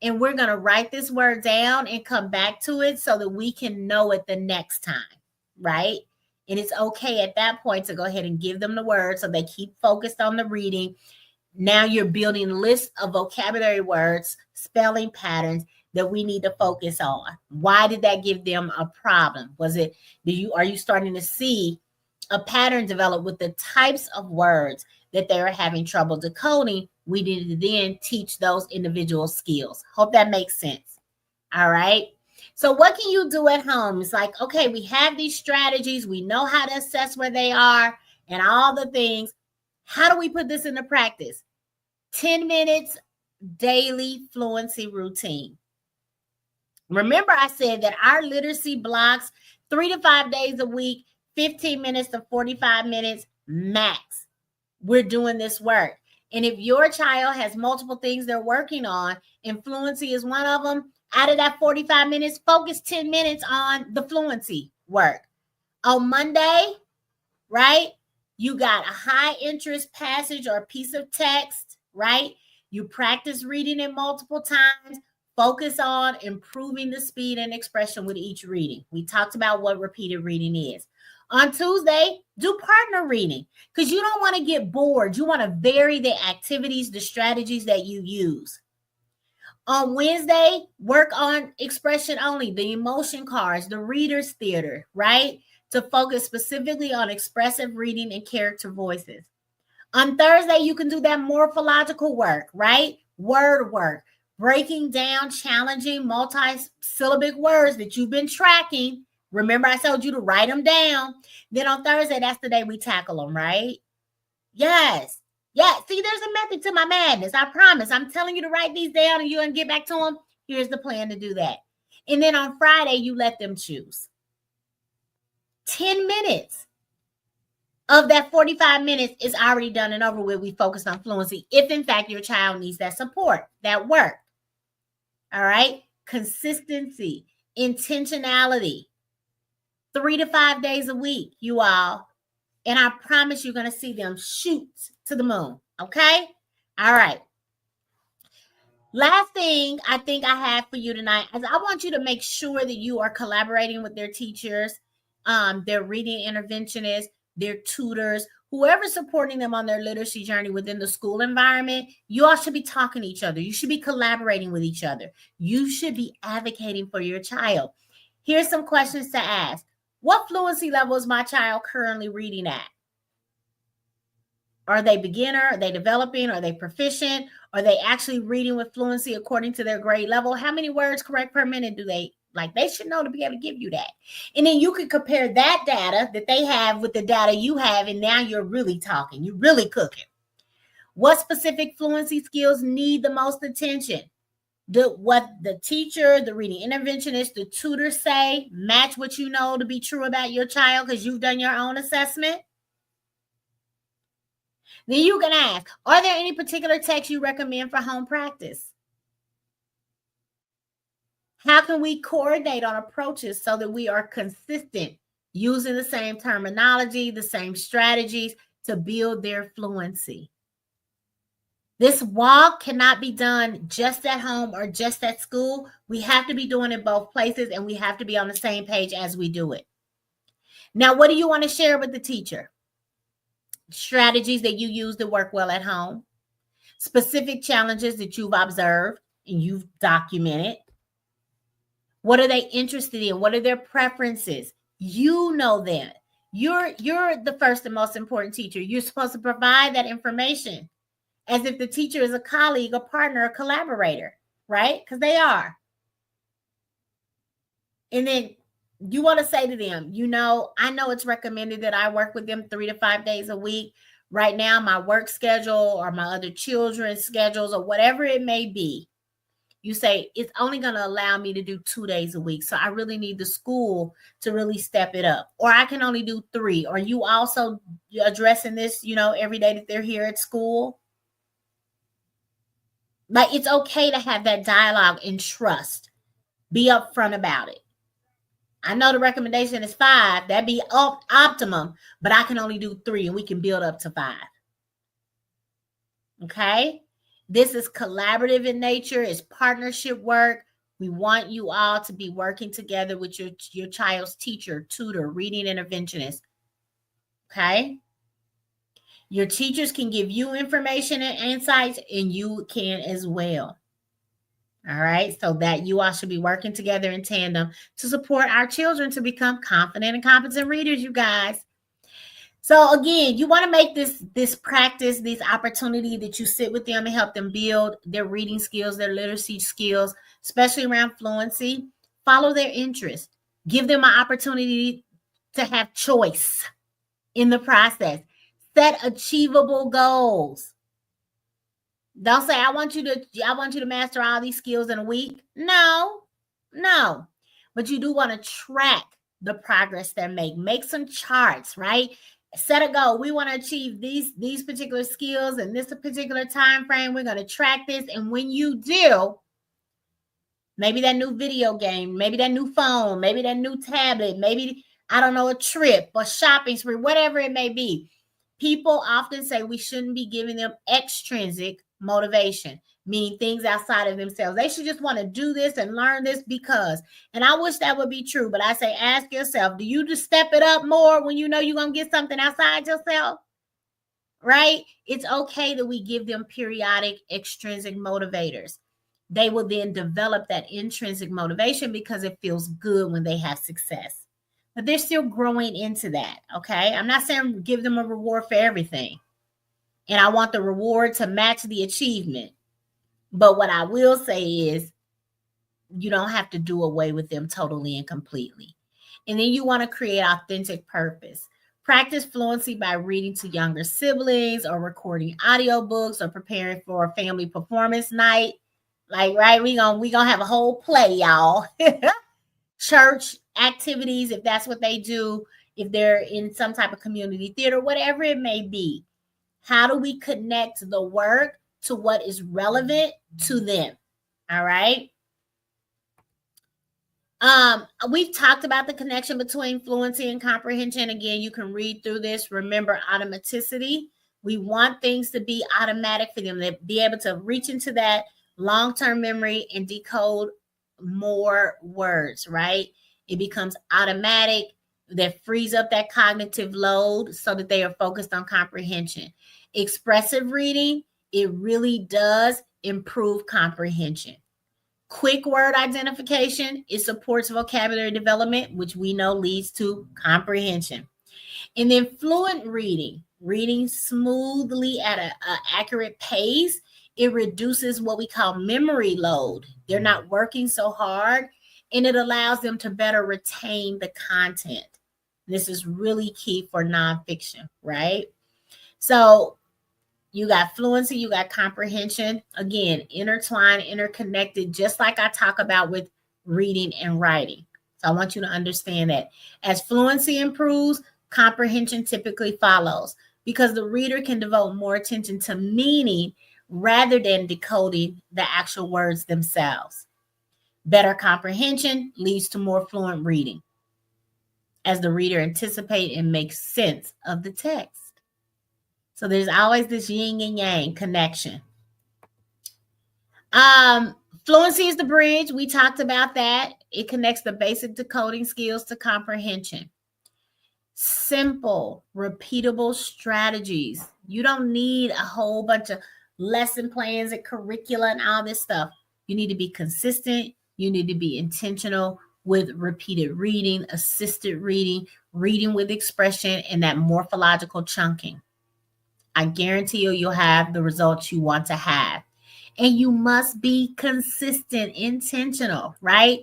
And we're going to write this word down and come back to it so that we can know it the next time, right? And it's okay at that point to go ahead and give them the word so they keep focused on the reading. Now you're building lists of vocabulary words, spelling patterns that we need to focus on. Why did that give them a problem? Are you starting to see a pattern develop with the types of words that they are having trouble decoding We need to then teach those individual skills. Hope that makes sense. All right. So what can you do at home? It's like, okay, we have these strategies. We know how to assess where they are and all the things. How do we put this into practice? 10 minutes daily fluency routine. Remember, I said that our literacy blocks 3 to 5 days a week, 15 minutes to 45 minutes max. We're doing this work. And if your child has multiple things they're working on, and fluency is one of them, out of that 45 minutes, focus 10 minutes on the fluency work. On Monday, right, you got a high interest passage or piece of text, right? You practice reading it multiple times. Focus on improving the speed and expression with each reading. We talked about what repeated reading is. On Tuesday, do partner reading because you don't want to get bored. You want to vary the activities, the strategies that you use. On Wednesday, work on expression only, the emotion cards, the reader's theater, right? To focus specifically on expressive reading and character voices. On Thursday, you can do that morphological work, right? Word work, breaking down challenging multi-syllabic words that you've been tracking. Remember, I told you to write them down. Then on Thursday, that's the day we tackle them, right? Yes. Yeah. See, there's a method to my madness. I promise. I'm telling you to write these down and you're going to get back to them. Here's the plan to do that. And then on Friday, you let them choose. 10 minutes of that 45 minutes is already done and over with. We focus on fluency. If in fact your child needs that support, that work. All right. Consistency, intentionality, 3 to 5 days a week, you all. And I promise you're going to see them shoot to the moon. Okay. All right. Last thing I think I have for you tonight is I want you to make sure that you are collaborating with their teachers, their reading interventionists, their tutors, whoever's supporting them on their literacy journey within the school environment. You all should be talking to each other. You should be collaborating with each other. You should be advocating for your child. Here's some questions to ask. What fluency level is my child currently reading at? Are they beginner? Are they developing? Are they proficient? Are they actually reading with fluency according to their grade level? How many words correct per minute do they like? They should know to be able to give you that. And then you can compare that data that they have with the data you have, and now you're really talking. You're really cooking. What specific fluency skills need the most attention? What the teacher, the reading interventionist, the tutor say match what you know to be true about your child because you've done your own assessment? Then you can ask, are there any particular texts you recommend for home practice? How can we coordinate on approaches so that we are consistent using the same terminology, the same strategies to build their fluency? This walk cannot be done just at home or just at school. We have to be doing it both places, and we have to be on the same page as we do it. Now, what do you want to share with the teacher? Strategies that you use to work well at home, specific challenges that you've observed and you've documented. What are they interested in? What are their preferences? You know that. You're the first and most important teacher. You're supposed to provide that information as if the teacher is a colleague, a partner, a collaborator, right? Because they are. And then you want to say to them, I know it's recommended that I work with them 3 to 5 days a week. Right now, my work schedule or my other children's schedules or whatever it may be, you say it's only going to allow me to do 2 days a week. So I really need the school to really step it up. Or I can only do 3. Or you also addressing this, every day that they're here at school. Like, it's okay to have that dialogue and trust. Be upfront about it. I know the recommendation is 5. That'd be optimum, but I can only do 3 and we can build up to 5. Okay? This is collaborative in nature. It's partnership work. We want you all to be working together with your child's teacher, tutor, reading interventionist. Okay? Your teachers can give you information and insights, and you can as well. All right, so that you all should be working together in tandem to support our children to become confident and competent readers, you guys. So again, you want to make this practice, this opportunity that you sit with them and help them build their reading skills, their literacy skills, especially around fluency. Follow their interests. Give them an opportunity to have choice in the process. Set achievable goals. Don't say, I want you to master all these skills in a week. No. But you do want to track the progress they make. Make some charts, right? Set a goal. We want to achieve these particular skills in this particular time frame. We're going to track this. And when you do, maybe that new video game, maybe that new phone, maybe that new tablet, maybe, I don't know, a trip or shopping spree, whatever it may be. People often say we shouldn't be giving them extrinsic motivation, meaning things outside of themselves. They should just want to do this and learn this because, and I wish that would be true, but I say, ask yourself, do you just step it up more when you know you're going to get something outside yourself? Right? It's okay that we give them periodic extrinsic motivators. They will then develop that intrinsic motivation because it feels good when they have success. But they're still growing into that, okay? I'm not saying give them a reward for everything. And I want the reward to match the achievement. But what I will say is you don't have to do away with them totally and completely. And then you want to create authentic purpose. Practice fluency by reading to younger siblings or recording audiobooks or preparing for a family performance night. Like, right, we gonna have a whole play, y'all. Church activities, if that's what they do, if they're in some type of community theater, whatever it may be. How do we connect the work to what is relevant to them? All right. We've talked about the connection between fluency and comprehension. Again, you can read through this. Remember automaticity. We want things to be automatic for them, to be able to reach into that long-term memory and decode more words, right? It becomes automatic. That frees up that cognitive load so that they are focused on comprehension. Expressive reading, it really does improve comprehension. Quick word identification, it supports vocabulary development, which we know leads to comprehension. And then fluent reading, reading smoothly at an accurate pace, it reduces what we call memory load. They're not working so hard, and it allows them to better retain the content. This is really key for nonfiction, right? So you got fluency, you got comprehension. Again, intertwined, interconnected, just like I talk about with reading and writing. So I want you to understand that. As fluency improves, comprehension typically follows because the reader can devote more attention to meaning rather than decoding the actual words themselves. Better comprehension leads to more fluent reading as the reader anticipates and makes sense of the text. So there's always this yin and yang connection. Fluency is the bridge. We talked about that. It connects the basic decoding skills to comprehension. Simple, repeatable strategies. You don't need a whole bunch of lesson plans and curricula and all this stuff. You need to be consistent. You need to be intentional with repeated reading, assisted reading, reading with expression, and that morphological chunking. I guarantee you'll have the results you want to have. And you must be consistent, intentional, right?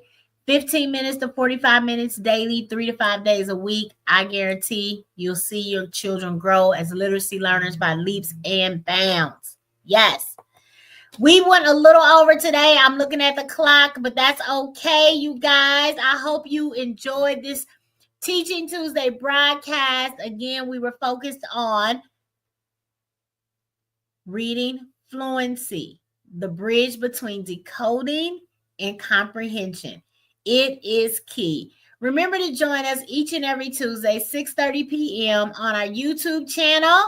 15 minutes to 45 minutes daily, 3 to 5 days a week. I guarantee you'll see your children grow as literacy learners by leaps and bounds. Yes. We went a little over today. I'm looking at the clock, but that's okay, you guys. I hope you enjoyed this Teaching Tuesday broadcast. Again, we were focused on reading fluency, the bridge between decoding and comprehension. It is key. Remember to join us each and every Tuesday, 6:30 p.m. on our YouTube channel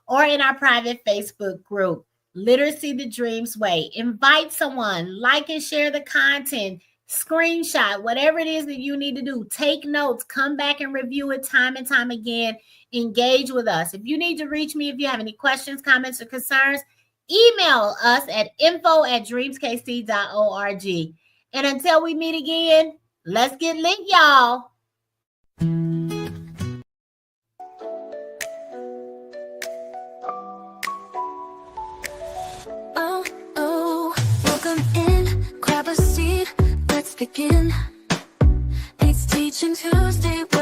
or in our private Facebook group, Literacy the Dreams Way. Invite someone, like and share the content, screenshot, whatever it is that you need to do. Take notes, come back and review it time and time again. Engage with us. If you need to reach me, if you have any questions, comments, or concerns, email us at info@dreamskc.org. And until we meet again, let's get lit, y'all.
begin. It's Teaching Tuesday.